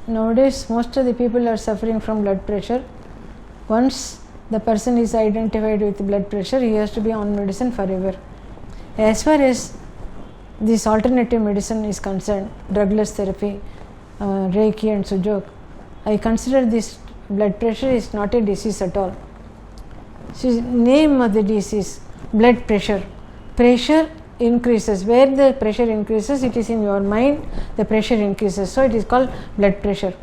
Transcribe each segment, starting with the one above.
nowadays most of the people are suffering from blood pressure. Once the person is identified with blood pressure, he has to be on medicine forever. As far as this alternative medicine is concerned, drugless therapy, Reiki and Sujok, I consider this blood pressure is not a disease at all. See, name of the disease, blood pressure. Pressure increases. Where the pressure increases, it is in your mind, the pressure increases. So it is called blood pressure.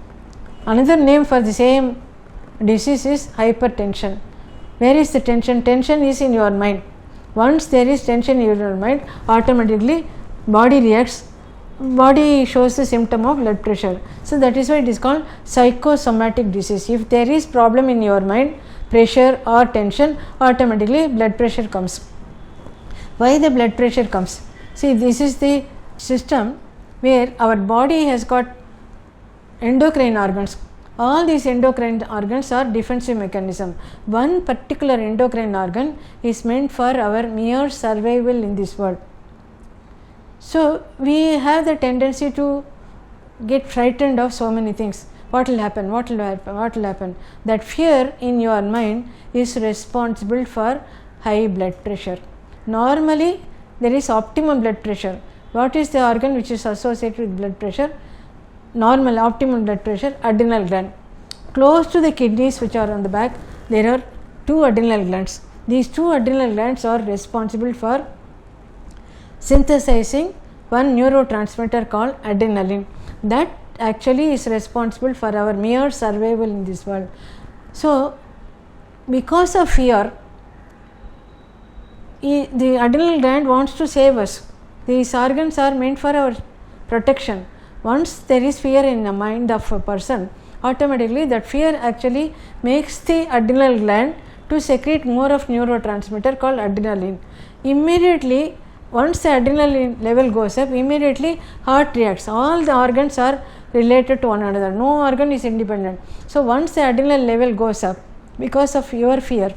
Another name for the same disease is hypertension. Where is the tension? Tension is in your mind. Once there is tension in your mind, automatically body reacts, body shows the symptom of blood pressure. So that is why it is called psychosomatic disease. If there is problem in your mind, pressure or tension, automatically blood pressure comes. Why the blood pressure comes? See, this is the system where our body has got endocrine organs. All these endocrine organs are defensive mechanism. One particular endocrine organ is meant for our mere survival in this world. So we have the tendency to get frightened of so many things. What will happen? What will happen? What will happen? That fear in your mind is responsible for high blood pressure. Normally there is optimum blood pressure. What is the organ which is associated with blood pressure? Normal optimum blood pressure, adrenal gland. Close to the kidneys, which are on the back, there are two adrenal glands. These two adrenal glands are responsible for synthesizing one neurotransmitter called adrenaline. That actually is responsible for our mere survival in this world. So because of fear, the adrenal gland wants to save us. These organs are meant for our protection. Once there is fear in the mind of a person, automatically that fear actually makes the adrenal gland to secrete more of neurotransmitter called adrenaline. Immediately, once the adrenaline level goes up, immediately heart reacts. All the organs are related to one another. No organ is independent. So once the adrenal level goes up, because of your fear,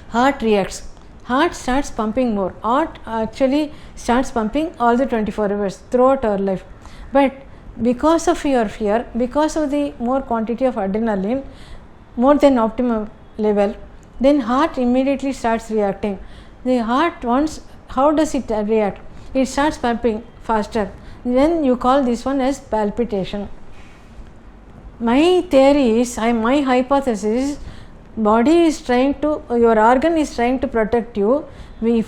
heart reacts. Heart starts pumping more. Heart actually starts pumping all the 24 hours throughout our life. But because of your fear, because of the more quantity of adrenaline, more than optimum level, then heart immediately starts reacting. The heart once, how does it react? It starts pumping faster. Then you call this one as palpitation. My theory is, my hypothesis is, body is trying to, your organ is trying to protect you.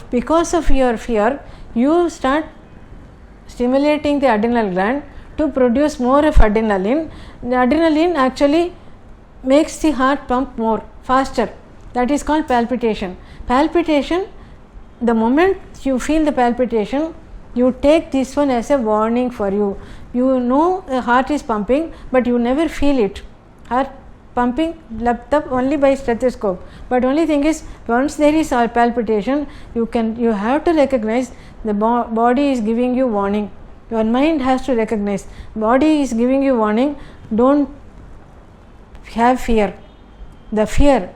Because of your fear, you start stimulating the adrenal gland to produce more of adrenaline. The adrenaline actually makes the heart pump more, faster. That is called palpitation. Palpitation, the moment you feel the palpitation, you take this one as a warning for you. You know the heart is pumping, but you never feel it. Heart pumping only by stethoscope. But only thing is, once there is a palpitation, you have to recognize the body is giving you warning. Your mind has to recognize body is giving you warning. Don't have fear. The fear,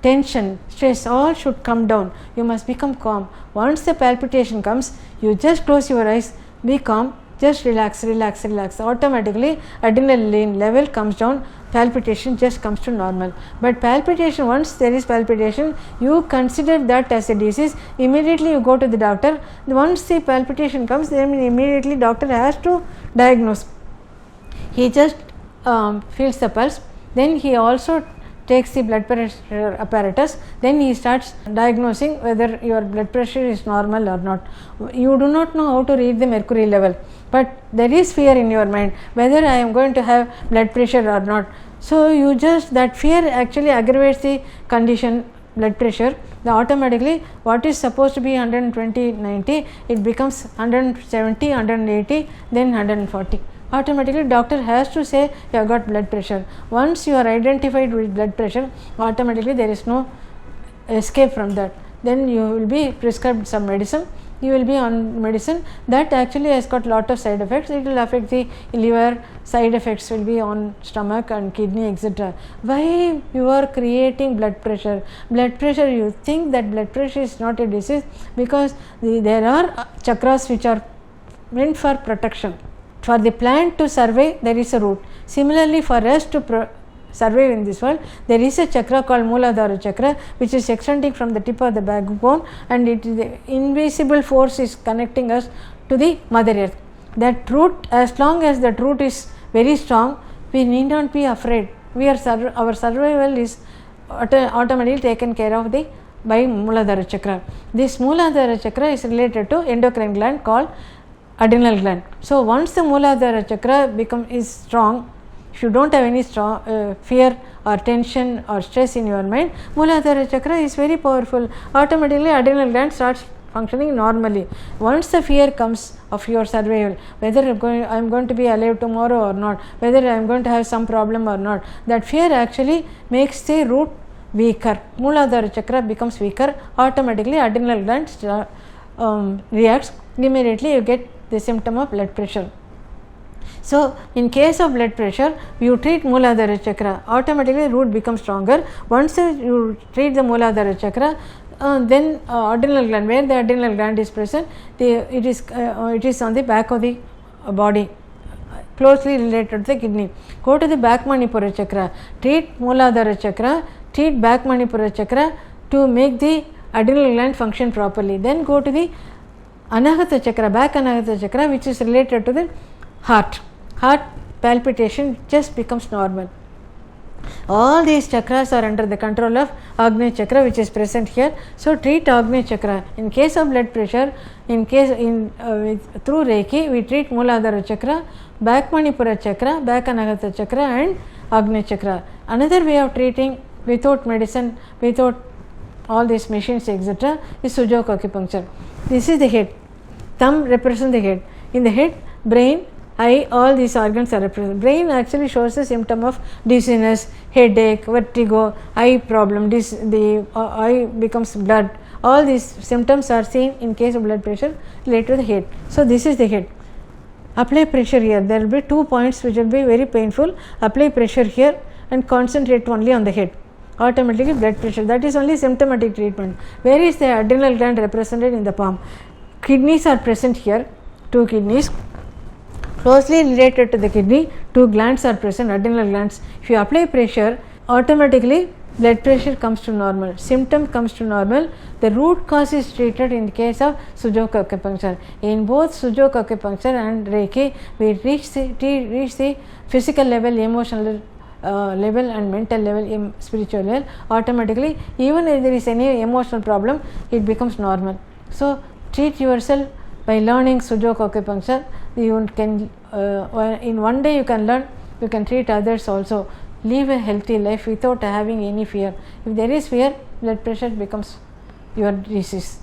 tension, stress, all should come down. You must become calm. Once the palpitation comes, you just close your eyes, be calm, just relax. Automatically adrenaline level comes down, palpitation just comes to normal. But palpitation, once there is palpitation, you consider that as a disease, immediately you go to the doctor. Once the palpitation comes, then immediately doctor has to diagnose. He just feels the pulse, then he also takes the blood pressure apparatus, then he starts diagnosing whether your blood pressure is normal or not. You do not know how to read the mercury level, but there is fear in your mind whether I am going to have blood pressure or not. So you just, that fear actually aggravates the condition, blood pressure. The automatically what is supposed to be 120/90, it becomes 170, 180, then 140. Automatically doctor has to say you have got blood pressure. Once you are identified with blood pressure, automatically there is no escape from that. Then you will be prescribed some medicine. You will be on medicine that actually has got lot of side effects. It will affect the liver, side effects will be on stomach and kidney, etc. Why you are creating blood pressure? Blood pressure, you think that blood pressure is not a disease because there are chakras which are meant for protection, For the plant to survive, there is a root. Similarly, for us to survive in this world, there is a chakra called Mooladhara chakra, which is extending from the tip of the backbone, and it is the invisible force is connecting us to the Mother Earth. That root, as long as that root is very strong, we need not be afraid. Our survival is automatically taken care of by Mooladhara chakra. This Mooladhara chakra is related to endocrine gland called Adrenal gland. So once the Mooladhara chakra is strong, if you don't have any strong fear or tension or stress in your mind, Mooladhara chakra is very powerful. Automatically adrenal gland starts functioning normally. Once the fear comes of your survival, whether I am going to be alive tomorrow or not, whether I am going to have some problem or not, that fear actually makes the root weaker. Mooladhara chakra becomes weaker. Automatically adrenal gland reacts. Immediately you get the symptom of blood pressure. So in case of blood pressure, you treat Mooladhara chakra, automatically root becomes stronger. Once you treat the Mooladhara chakra, then adrenal gland, where the adrenal gland is present, it is on the back of the body, closely related to the kidney. Go to the back Manipura chakra, treat Mooladhara chakra, treat back Manipura chakra to make the adrenal gland function properly. Then go to the Anahata chakra, back Anahata chakra, which is related to the heart. Heart palpitation just becomes normal. All these chakras are under the control of Agnya chakra, which is present here. So treat Agnya chakra. In case of blood pressure, through Reiki, we treat Mooladhara chakra, back Manipura chakra, back Anahata chakra, and Agnya chakra. Another way of treating without medicine, without all these machines, etc., is Sujok Acupuncture. This is the head. Thumb represents the head. In the head, brain, eye, all these organs are represented. Brain actually shows a symptom of dizziness, headache, vertigo, eye problem, the eye becomes blood. All these symptoms are seen in case of blood pressure related to the head. So this is the head. Apply pressure here. There will be 2 points which will be very painful. Apply pressure here and concentrate only on the head. Automatically blood pressure. That is only symptomatic treatment. Where is the adrenal gland represented in the palm? Kidneys are present here. 2 kidneys. Closely related to the kidney, 2 glands are present, adrenal glands. If you apply pressure, automatically blood pressure comes to normal, symptom comes to normal. The root cause is treated in the case of Sujok Acupuncture. In both Sujok Acupuncture and Reiki, we reach the physical level, emotional level, and mental level, spiritual level. Automatically, even if there is any emotional problem, it becomes normal. So treat yourself by learning Sujok Acupuncture. You can in one day you can learn, you can treat others also. Live a healthy life without having any fear. If there is fear, blood pressure becomes your disease.